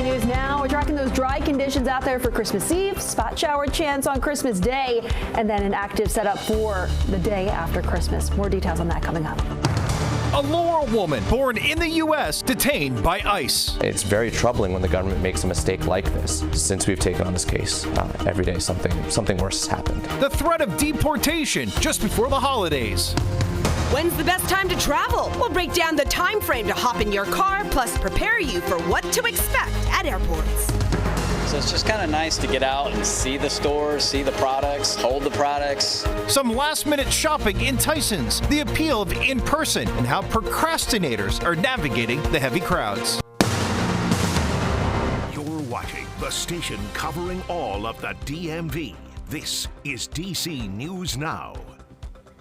DC News Now. We're tracking those dry conditions out there for Christmas Eve, spot shower chance on Christmas Day, and then an active setup for the day after Christmas. More details on that coming up. A Laurel woman born in the U.S. detained by ICE. It's very troubling when the government makes a mistake like this. Since we've taken on this case, every day something worse has happened. The threat of deportation just before the holidays. When's the best time to travel? We'll break down the time frame to hop in your car, plus prepare you for what to expect at airports. So it's just kind of nice to get out and see the stores, see the products, hold the products. Some last-minute shopping in Tyson's, the appeal of in-person, and how procrastinators are navigating the heavy crowds. You're watching the station covering all of the DMV. This is DC News Now.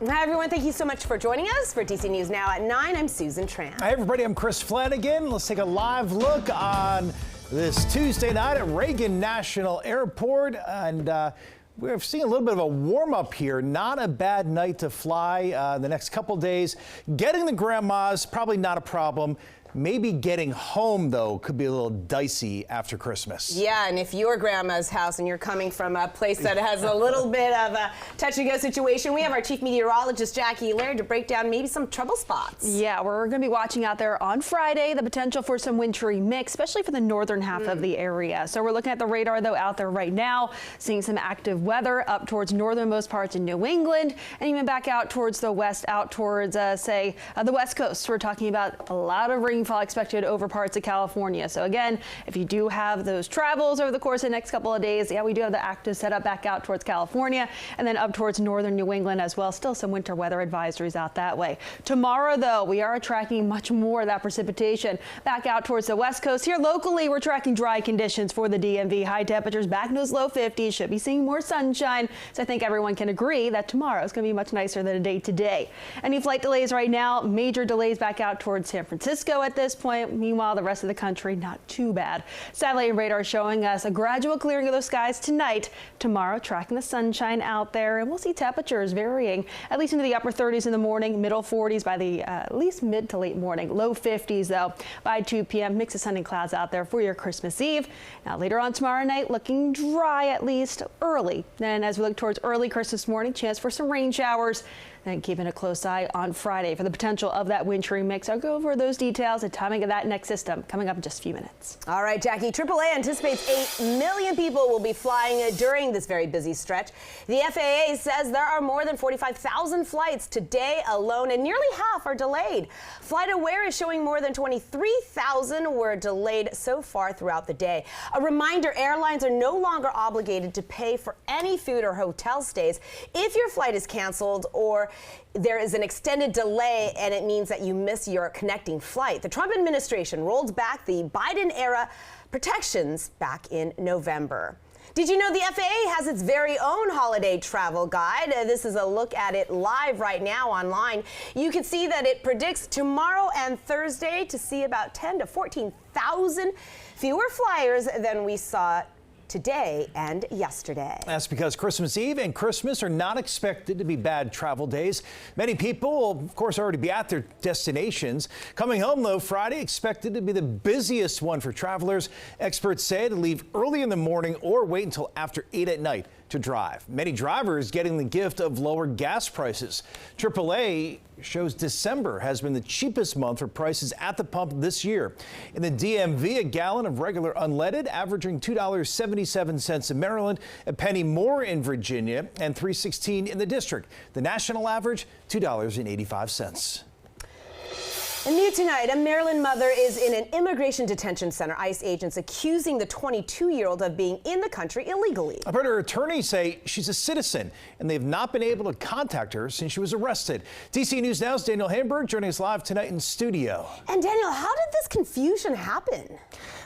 Hi, everyone. Thank you so much for joining us for DC News Now at 9. I'm Susan Tran. Hi, everybody. I'm Chris Flanagan. Let's take a live look on this Tuesday night at Reagan National Airport. And we're seeing a little bit of a warm-up here. Not a bad night to fly the next couple days. Getting the grandmas, probably not a problem. Maybe getting home, though, could be a little dicey after Christmas. Yeah, and if your grandma's house and you're coming from a place that has a little bit of a touch-and-go situation, we have our chief meteorologist, Jackie Laird, to break down maybe some trouble spots. Yeah, we're going to be watching out there on Friday, the potential for some wintry mix, especially for the northern half of the area. So we're looking at the radar, though, out there right now, seeing some active weather up towards northernmost parts of New England, and even back out towards the west, out towards, the west coast. We're talking about a lot of rainfall expected over parts of California. So again, if you do have those travels over the course of the next couple of days, yeah, we do have the active setup back out towards California and then up towards northern New England as well. Still some winter weather advisories out that way. Tomorrow, though, we are tracking much more of that precipitation back out towards the west coast. Here locally, we're tracking dry conditions for the DMV. High temperatures back in those low 50s. Should be seeing more sunshine. So I think everyone can agree that tomorrow is going to be much nicer than a day today. Any flight delays right now, major delays back out towards San Francisco at this point. Meanwhile, the rest of the country, not too bad. Satellite radar showing us a gradual clearing of those skies tonight. Tomorrow, tracking the sunshine out there, and we'll see temperatures varying at least into the upper 30s in the morning, middle 40s by the at least mid to late morning. Low 50s, though, by 2 p.m. Mix of sun and clouds out there for your Christmas Eve. Now, later on tomorrow night, looking dry at least early. Then as we look towards early Christmas morning, chance for some rain showers. Then keeping a close eye on Friday for the potential of that wintry mix. I'll go over those details, the timing of that next system coming up in just a few minutes. All right, Jackie. AAA anticipates 8 million people will be flying during this very busy stretch. The FAA says there are more than 45,000 flights today alone, and nearly half are delayed. FlightAware is showing more than 23,000 were delayed so far throughout the day. A reminder, airlines are no longer obligated to pay for any food or hotel stays if your flight is canceled or there is an extended delay and it means that you miss your connecting flight. The Trump administration rolled back the Biden-era protections back in November. Did you know the FAA has its very own holiday travel guide? This is a look at it live right now online. You can see that it predicts tomorrow and Thursday to see about 10 to 14,000 fewer flyers than we saw today and yesterday. That's because Christmas Eve and Christmas are not expected to be bad travel days. Many people will, of course, already be at their destinations. Coming home, though, Friday expected to be the busiest one for travelers. Experts say to leave early in the morning or wait until after 8 at night to drive. Many drivers getting the gift of lower gas prices. AAA shows December has been the cheapest month for prices at the pump this year. In the DMV, a gallon of regular unleaded averaging $2.77 in Maryland, a penny more in Virginia, and $3.16 in the district. The national average, $2.85. And new tonight, a Maryland mother is in an immigration detention center. ICE agents accusing the 22-year-old of being in the country illegally. But her attorneys say she's a citizen, and they've not been able to contact her since she was arrested. DC News Now's Daniel Hamburg joining us live tonight in studio. And Daniel, how did this confusion happen?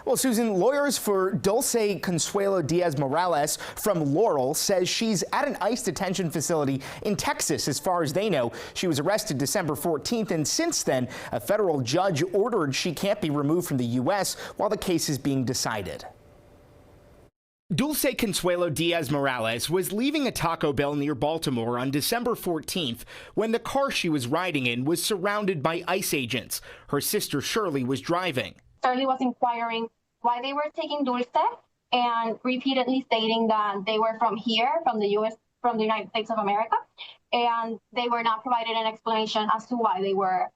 Well, Susan, lawyers for Dulce Consuelo Diaz Morales from Laurel says she's at an ICE detention facility in Texas. As far as they know, she was arrested December 14th, and since then, a federal judge ordered she can't be removed from the U.S. while the case is being decided. Dulce Consuelo Diaz Morales was leaving a Taco Bell near Baltimore on December 14th when the car she was riding in was surrounded by ICE agents. Her sister Shirley was driving. So he was inquiring why they were taking dulce and repeatedly stating that they were from here, from the U.S., from the United States of America, and they were not provided an explanation as to why they were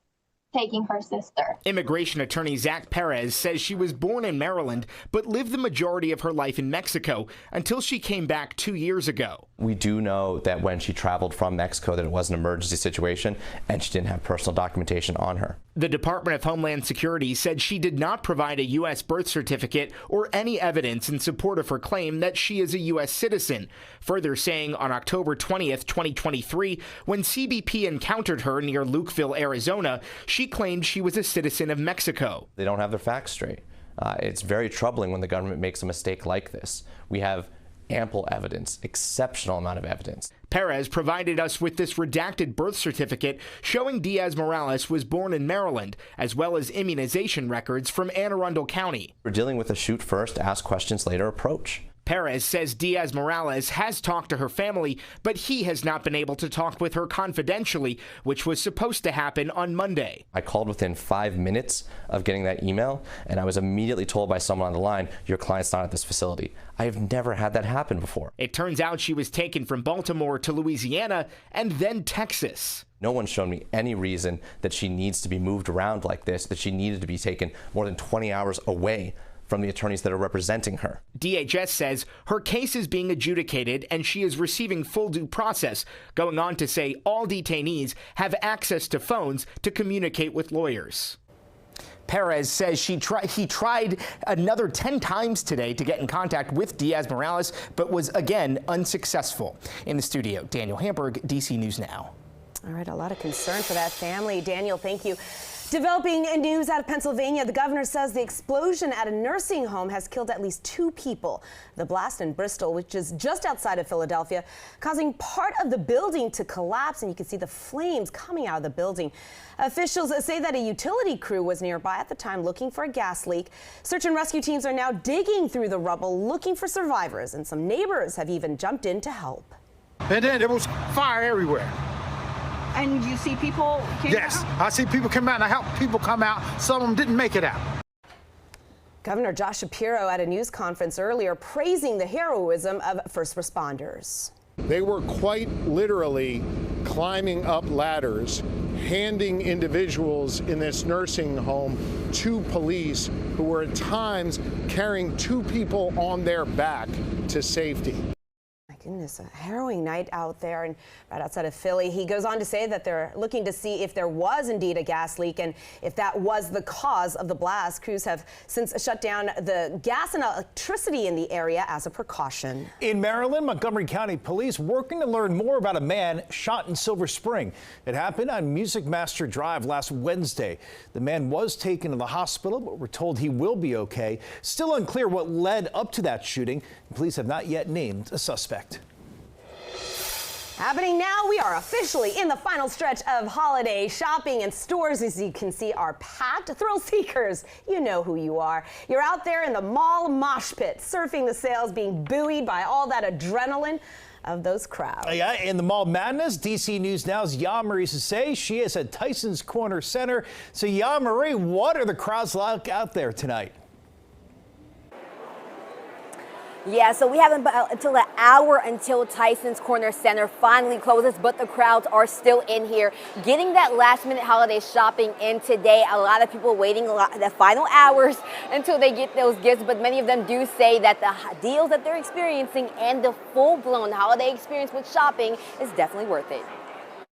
taking her sister. Immigration attorney Zach Perez says she was born in Maryland, but lived the majority of her life in Mexico until she came back 2 years ago. We do know that when she traveled from Mexico that it was an emergency situation and she didn't have personal documentation on her. The Department of Homeland Security said she did not provide a U.S. birth certificate or any evidence in support of her claim that she is a U.S. citizen, further saying on October 20th, 2023, when CBP encountered her near Lukeville, Arizona, she claimed she was a citizen of Mexico. They don't have their facts straight. It's very troubling when the government makes a mistake like this. We have ample evidence, exceptional amount of evidence. Perez provided us with this redacted birth certificate showing Diaz-Morales was born in Maryland, as well as immunization records from Anne Arundel County. We're dealing with a shoot first, ask questions later approach. Perez says Diaz-Morales has talked to her family, but he has not been able to talk with her confidentially, which was supposed to happen on Monday. I called within 5 minutes of getting that email, and I was immediately told by someone on the line, your client's not at this facility. I have never had that happen before. It turns out she was taken from Baltimore to Louisiana and then Texas. No one's shown me any reason that she needs to be moved around like this, that she needed to be taken more than 20 hours away from the attorneys that are representing her. DHS says her case is being adjudicated and she is receiving full due process, going on to say all detainees have access to phones to communicate with lawyers. Perez says he tried another 10 times today to get in contact with Diaz-Morales, but was again unsuccessful. In the studio, Daniel Hamburg, DC News Now. All right, a lot of concern for that family. Daniel, thank you. Developing news out of Pennsylvania, the governor says the explosion at a nursing home has killed at least 2 people. The blast in Bristol, which is just outside of Philadelphia, causing part of the building to collapse, and you can see the flames coming out of the building. Officials say that a utility crew was nearby at the time looking for a gas leak. Search and rescue teams are now digging through the rubble looking for survivors, and some neighbors have even jumped in to help. And then there was fire everywhere. And you see people came Yes, out? I see people come out and I help people come out. Some of them didn't make it out. Governor Josh Shapiro at a news conference earlier praising the heroism of first responders. They were quite literally climbing up ladders, handing individuals in this nursing home to police who were at times carrying 2 people on their back to safety. Goodness, a harrowing night out there and right outside of Philly. He goes on to say that they're looking to see if there was indeed a gas leak and if that was the cause of the blast. Crews have since shut down the gas and electricity in the area as a precaution. In Maryland, Montgomery County Police working to learn more about a man shot in Silver Spring. It happened on Music Master Drive last Wednesday. The man was taken to the hospital, but we're told he will be okay. Still unclear what led up to that shooting. Police have not yet named a suspect. Happening now, we are officially in the final stretch of holiday shopping, and stores, as you can see, are packed. Thrill seekers, you know who you are. You're out there in the mall mosh pit, surfing the sales, being buoyed by all that adrenaline of those crowds. Yeah, in the mall madness, DC News Now's Ya-Marie Sase. She is at Tyson's Corner Center. So Ya-Marie, what are the crowds like out there tonight? Yeah, so we have until an hour until Tyson's Corner Center finally closes, but the crowds are still in here getting that last-minute holiday shopping in today. A lot of people waiting the final hours until they get those gifts, but many of them do say that the deals that they're experiencing and the full-blown holiday experience with shopping is definitely worth it.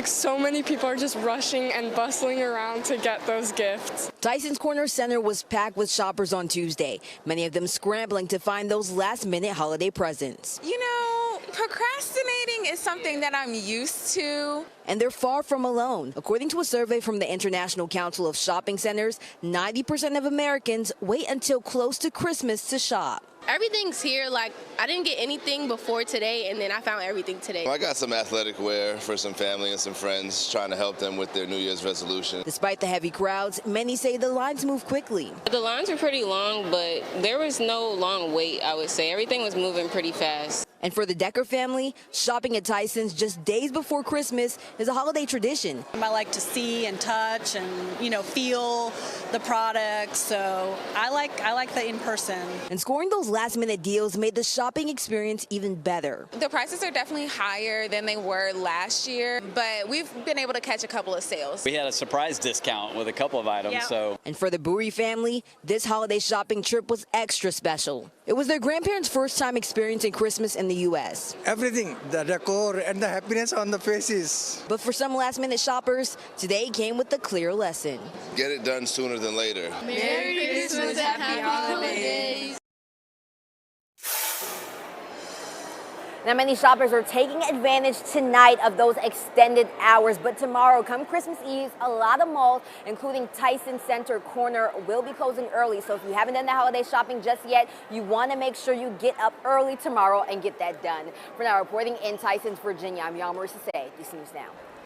So many people are just rushing and bustling around to get those gifts. Tyson's Corner Center was packed with shoppers on Tuesday, many of them scrambling to find those last-minute holiday presents. You know, procrastinating is something that I'm used to. And they're far from alone. According to a survey from the International Council of Shopping Centers, 90% of Americans wait until close to Christmas to shop. Everything's here. Like, I didn't get anything before today, and then I found everything today. I got some athletic wear for some family and some friends, trying to help them with their New Year's resolution. Despite the heavy crowds, many say the lines move quickly. The lines were pretty long, but there was no long wait, I would say. Everything was moving pretty fast. And for the Decker family, shopping at Tyson's just days before Christmas is a holiday tradition. I like to see and touch and, feel the products, so I like the in-person. And scoring those last-minute deals made the shopping experience even better. The prices are definitely higher than they were last year, but we've been able to catch a couple of sales. We had a surprise discount with a couple of items, so. And for the Bouri family, this holiday shopping trip was extra special. It was their grandparents' first time experiencing Christmas in the U.S. Everything, the decor and the happiness on the faces. But for some last-minute shoppers, today came with a clear lesson. Get it done sooner than later. Merry Christmas, happy holidays. Now, many shoppers are taking advantage tonight of those extended hours, but tomorrow, come Christmas Eve, a lot of malls, including Tyson Center Corner, will be closing early. So if you haven't done the holiday shopping just yet, you want to make sure you get up early tomorrow and get that done. For now, reporting in Tysons, Virginia, I'm Yal Marissa, DC News Now.